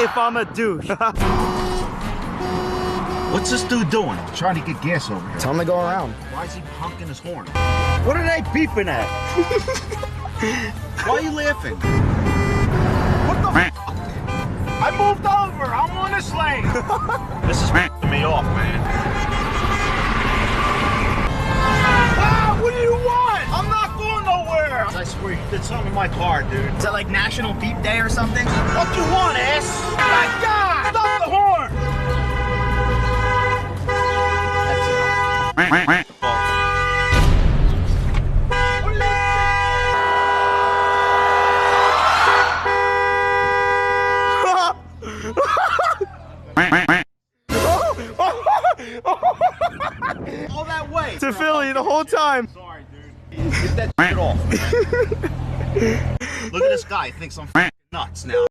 if I'm a douche. What's this dude doing? Trying to get gas over here. Tell him to go around. Why is he honking his horn? What are they beeping at? Why are you laughing? What the f? I moved over. I'm on this lane. This is f***ing me off, man. Ah, what do you want? I'm not going nowhere. I swear you did something in my car, dude. Is that like National Beep Day or something? What do you want, ass? My God! Stop the horn! All that way To Philly the whole time. Sorry, dude. Get that shit off, man. Look at this guy. He thinks I'm